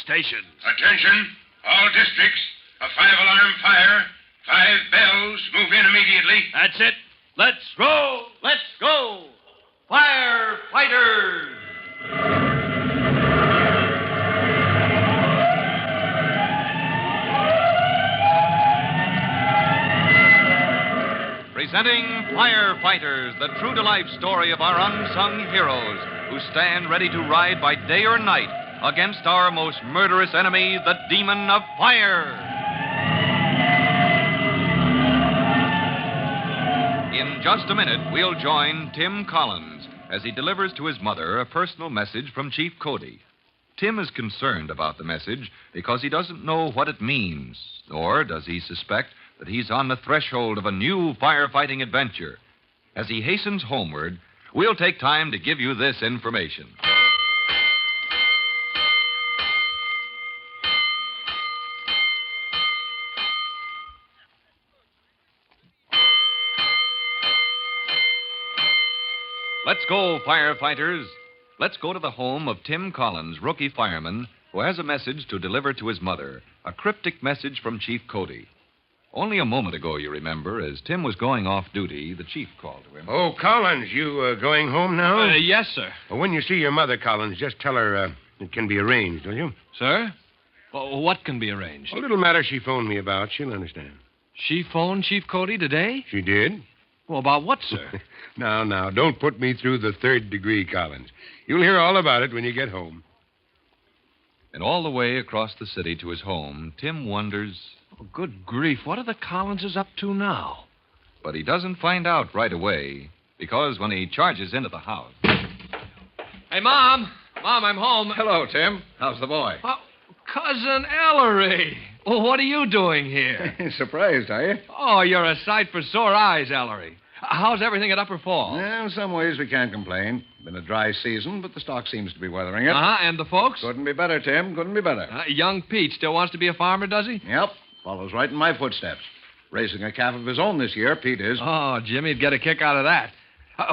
stations. Attention, all districts. A 5-alarm fire. 5 bells. Move in immediately. That's it. Let's roll. Let's go. Firefighters. Presenting Firefighters, the true-to-life story of our unsung heroes who stand ready to ride by day or night against our most murderous enemy, the demon of fire. In just a minute, we'll join Tim Collins as he delivers to his mother a personal message from Chief Cody. Tim is concerned about the message because he doesn't know what it means, nor does he suspect that he's on the threshold of a new firefighting adventure. As he hastens homeward, we'll take time to give you this information. Let's go, firefighters. Let's go to the home of Tim Collins, rookie fireman, who has a message to deliver to his mother, a cryptic message from Chief Cody. Only a moment ago, you remember, as Tim was going off duty, the chief called to him. Oh, Collins, you going home now? Yes, sir. Well, when you see your mother, Collins, just tell her it can be arranged, will you? Sir? Well, what can be arranged? A little matter she phoned me about. She'll understand. She phoned Chief Cody today? She did? Well, about what, sir? Now, don't put me through the 3rd degree, Collins. You'll hear all about it when you get home. And all the way across the city to his home, Tim wonders. Oh, good grief. What are the Collinses up to now? But he doesn't find out right away, because when he charges into the house. Hey, Mom. Mom, I'm home. Hello, Tim. How's the boy? Oh, Cousin Ellery. Well, what are you doing here? Surprised, are you? Oh, you're a sight for sore eyes, Ellery. How's everything at Upper Falls? Well, in some ways we can't complain. Been a dry season, but the stock seems to be weathering it. And the folks? Couldn't be better, Tim. Couldn't be better. Young Pete still wants to be a farmer, does he? Yep. Follows right in my footsteps. Raising a calf of his own this year, Pete is. Oh, Jimmy'd get a kick out of that.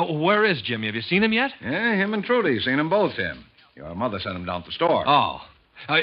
Where is Jimmy? Have you seen him yet? Yeah, him and Trudy. Seen them both, Tim. Your mother sent him down to the store. Oh.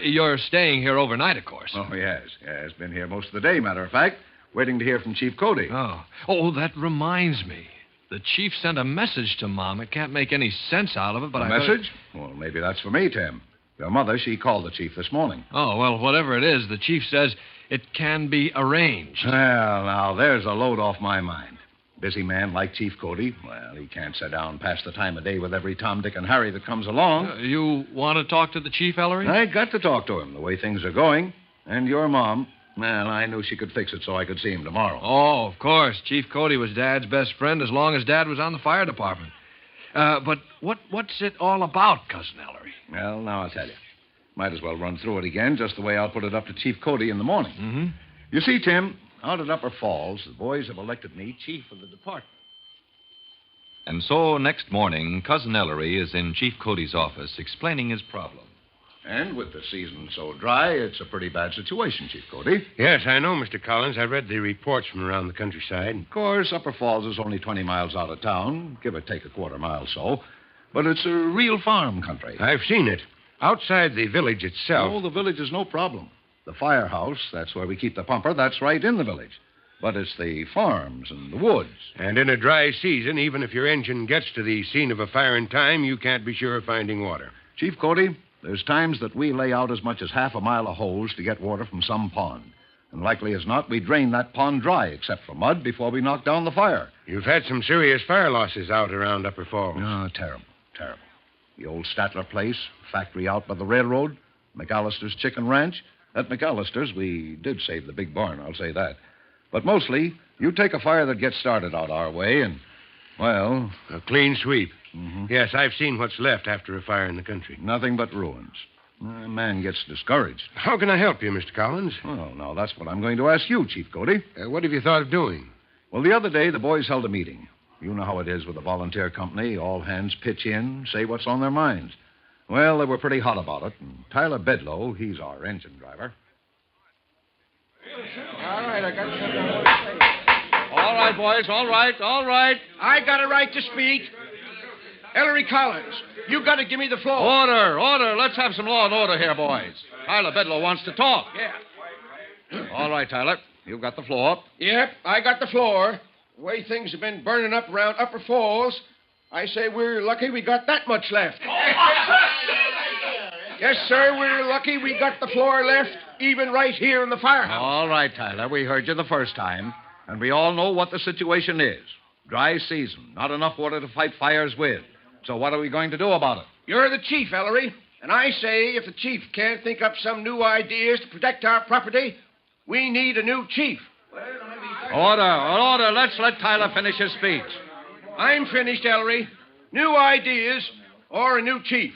You're staying here overnight, of course. Oh, yes. Yes, been here most of the day, matter of fact. Waiting to hear from Chief Cody. Oh, that reminds me. The chief sent a message to Mom. I can't make any sense out of it, but a message? Well, maybe that's for me, Tim. Your mother, she called the chief this morning. Oh, well, whatever it is, the chief says it can be arranged. Well, now, there's a load off my mind. Busy man like Chief Cody, well, he can't sit down past the time of day with every Tom, Dick, and Harry that comes along. You want to talk to the chief, Ellery? I got to talk to him, the way things are going. And your mom, well, I knew she could fix it so I could see him tomorrow. Oh, of course. Chief Cody was Dad's best friend as long as Dad was on the fire department. But what's it all about, Cousin Ellery? Well, now I'll tell you. Might as well run through it again, just the way I'll put it up to Chief Cody in the morning. Mm-hmm. You see, Tim, out at Upper Falls, the boys have elected me chief of the department. And so, next morning, Cousin Ellery is in Chief Cody's office explaining his problem. And with the season so dry, it's a pretty bad situation, Chief Cody. Yes, I know, Mr. Collins. I read the reports from around the countryside. Of course, Upper Falls is only 20 miles out of town, give or take a quarter mile so. But it's a real farm country. I've seen it. Outside the village itself. Oh, the village is no problem. The firehouse, that's where we keep the pumper, that's right in the village. But it's the farms and the woods. And in a dry season, even if your engine gets to the scene of a fire in time, you can't be sure of finding water. Chief Cody, there's times that we lay out as much as half a mile of hose to get water from some pond. And likely as not, we drain that pond dry, except for mud, before we knock down the fire. You've had some serious fire losses out around Upper Falls. Oh, terrible, terrible. The old Statler place, factory out by the railroad, McAllister's chicken ranch. At McAllister's, we did save the big barn, I'll say that. But mostly, you take a fire that gets started out our way and, well... A clean sweep. Mm-hmm. Yes, I've seen what's left after a fire in the country. Nothing but ruins. A man gets discouraged. How can I help you, Mr. Collins? Well, now, that's what I'm going to ask you, Chief Cody. What have you thought of doing? Well, the other day, the boys held a meeting. You know how it is with a volunteer company. All hands pitch in, say what's on their minds. Well, they were pretty hot about it, and Tyler Bedlow, he's our engine driver. All right, I got you. All right, boys, all right. I got a right to speak. Ellery Collins, you got to give me the floor. Order. Let's have some law and order here, boys. Tyler Bedloe wants to talk. Yeah. All right, Tyler. You've got the floor. Yep, I got the floor. The way things have been burning up around Upper Falls, I say we're lucky we got that much left. Yes, sir, we're lucky we got the floor left, even right here in the firehouse. All right, Tyler. We heard you the first time, and we all know what the situation is. Dry season, not enough water to fight fires with. So what are we going to do about it? You're the chief, Ellery, and I say if the chief can't think up some new ideas to protect our property, we need a new chief. Order. Let's let Tyler finish his speech. I'm finished, Ellery. New ideas or a new chief.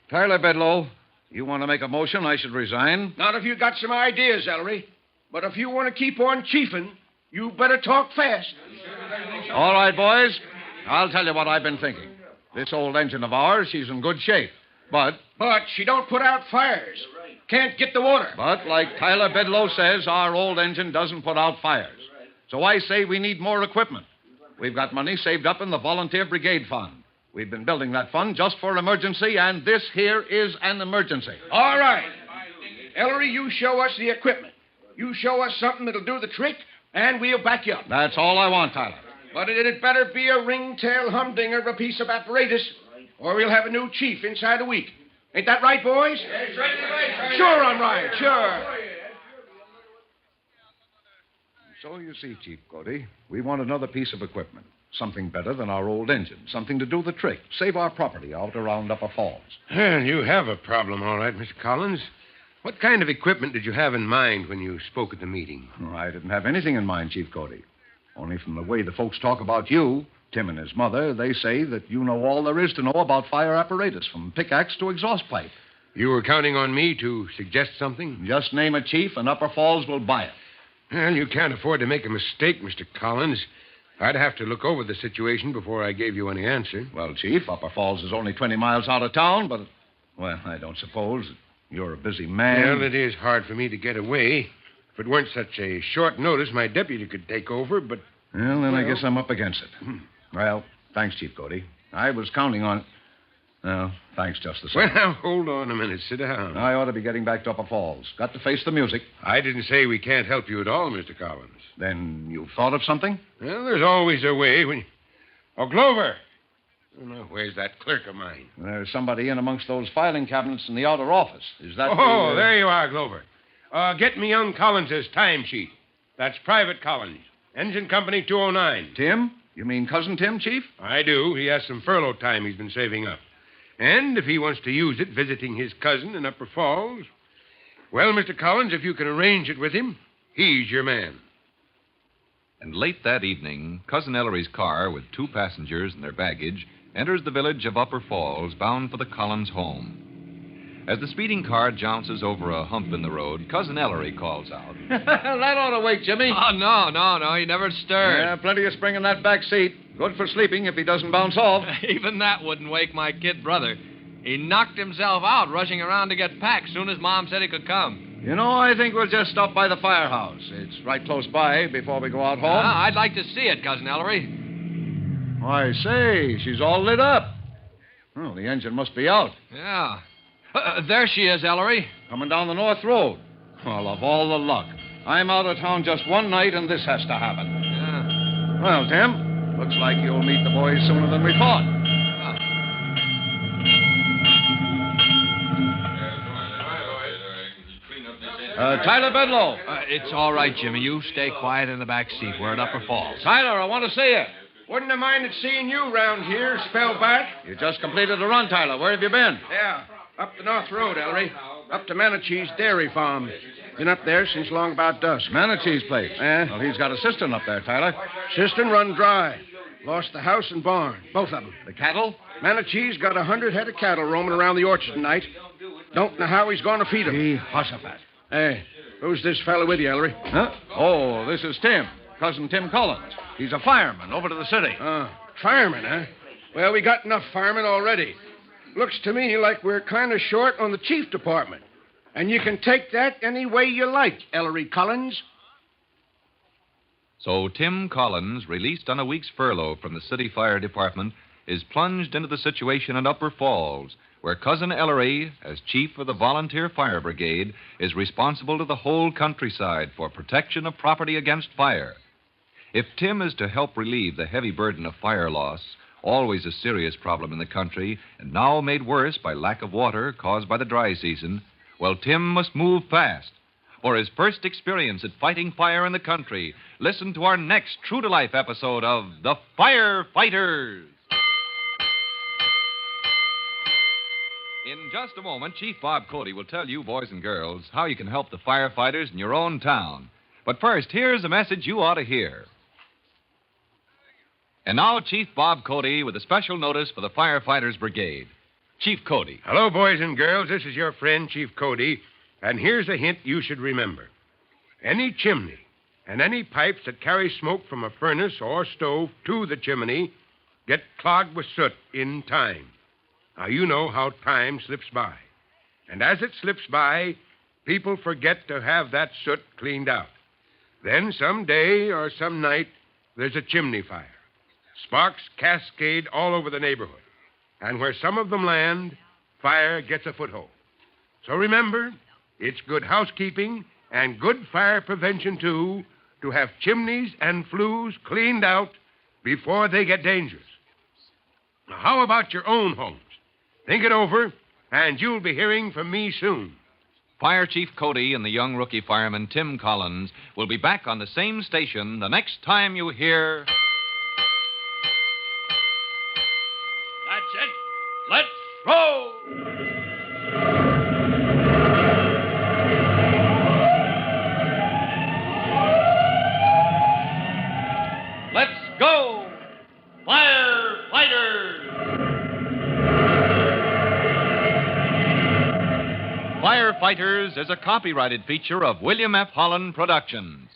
Tyler Bedloe, you want to make a motion I should resign? Not if you got some ideas, Ellery. But if you want to keep on chiefing, you better talk fast. All right, boys. I'll tell you what I've been thinking. This old engine of ours, she's in good shape. But she don't put out fires. Can't get the water. But, like Tyler Bedloe says, our old engine doesn't put out fires. So I say we need more equipment. We've got money saved up in the Volunteer Brigade Fund. We've been building that fund just for emergency, and this here is an emergency. All right. Ellery, you show us the equipment. You show us something that'll do the trick, and we'll back you up. That's all I want, Tyler. But it'd better be a ringtail humdinger of a piece of apparatus, or we'll have a new chief inside a week. Ain't that right, boys? Yes, right. Sure, I'm right. Sure. So you see, Chief Cody, we want another piece of equipment. Something better than our old engine. Something to do the trick. Save our property out around Upper Falls. Well, you have a problem, all right, Mr. Collins. What kind of equipment did you have in mind when you spoke at the meeting? Oh, I didn't have anything in mind, Chief Cody. Only from the way the folks talk about you, Tim and his mother, they say that you know all there is to know about fire apparatus, from pickaxe to exhaust pipe. You were counting on me to suggest something? Just name a chief, and Upper Falls will buy it. Well, you can't afford to make a mistake, Mr. Collins. I'd have to look over the situation before I gave you any answer. Well, Chief, Upper Falls is only 20 miles out of town, but, well, I don't suppose you're a busy man. Well, it is hard for me to get away. If it weren't such a short notice, my deputy could take over, but... Well, then I guess I'm up against it. Well, thanks, Chief Cody. I was counting on it. Well, thanks just the same. Well, now, hold on a minute. Sit down. I ought to be getting back to Upper Falls. Got to face the music. I didn't say we can't help you at all, Mr. Collins. Then you've thought of something? Well, there's always a way when you... Oh, Glover! Oh, now, where's that clerk of mine? There's somebody in amongst those filing cabinets in the outer office. Is that there you are, Glover. Get me young Collins's timesheet. That's Private Collins. Engine Company 209. Tim? You mean Cousin Tim, Chief? I do. He has some furlough time he's been saving up. And if he wants to use it visiting his cousin in Upper Falls, well, Mr. Collins, if you can arrange it with him, he's your man. And late that evening, Cousin Ellery's car with 2 passengers and their baggage enters the village of Upper Falls, bound for the Collins home. As the speeding car jounces over a hump in the road, Cousin Ellery calls out. That ought to wait, Jimmy. Oh, no. He never stirred. Yeah, plenty of spring in that back seat. Good for sleeping if he doesn't bounce off. Even that wouldn't wake my kid brother. He knocked himself out rushing around to get packed soon as Mom said he could come. You know, I think we'll just stop by the firehouse. It's right close by before we go out home. I'd like to see it, Cousin Ellery. I say, she's all lit up. Oh, the engine must be out. Yeah. There she is, Ellery. Coming down the north road. Well, of all the luck. I'm out of town just one night, and this has to happen. Yeah. Well, Tim, looks like you'll meet the boys sooner than we thought. Tyler Bedloe. It's all right, Jimmy. You stay quiet in the back seat. We're at Upper Falls. Tyler, I want to see you. Wouldn't have minded seeing you round here, spell back. You just completed a run, Tyler. Where have you been? Yeah, up the North Road, Ellery. Up to Manichee's dairy farm. Been up there since long about dusk. Manichee's place. Yeah. Well, he's got a cistern up there, Tyler. Cistern run dry. Lost the house and barn, both of them. The cattle? Manichee's got 100 head of cattle roaming around the orchard tonight. Don't know how he's going to feed them. Jehoshaphat. Hey, who's this fella with you, Ellery? Huh? Oh, this is Tim. Cousin Tim Collins. He's a fireman over to the city. Fireman, huh? Well, we got enough firemen already. Looks to me like we're kind of short on the chief department. And you can take that any way you like, Ellery Collins. So Tim Collins, released on a week's furlough from the city fire department, is plunged into the situation at Upper Falls, where Cousin Ellery, as chief of the Volunteer Fire Brigade, is responsible to the whole countryside for protection of property against fire. If Tim is to help relieve the heavy burden of fire loss, always a serious problem in the country, and now made worse by lack of water caused by the dry season, well, Tim must move fast. For his first experience at fighting fire in the country, listen to our next true-to-life episode of The Firefighters. In just a moment, Chief Bob Cody will tell you, boys and girls, how you can help the firefighters in your own town. But first, here's a message you ought to hear. And now, Chief Bob Cody with a special notice for the Firefighters Brigade. Chief Cody. Hello, boys and girls. This is your friend, Chief Cody, and here's a hint you should remember. Any chimney and any pipes that carry smoke from a furnace or stove to the chimney get clogged with soot in time. Now, you know how time slips by. And as it slips by, people forget to have that soot cleaned out. Then some day or some night, there's a chimney fire. Sparks cascade all over the neighborhood. And where some of them land, fire gets a foothold. So remember, it's good housekeeping and good fire prevention, too, to have chimneys and flues cleaned out before they get dangerous. Now, how about your own homes? Think it over, and you'll be hearing from me soon. Fire Chief Cody and the young rookie fireman Tim Collins will be back on the same station the next time you hear... That's it. Let's roll! Let's go, Firefighters! Firefighters is a copyrighted feature of William F. Holland Productions.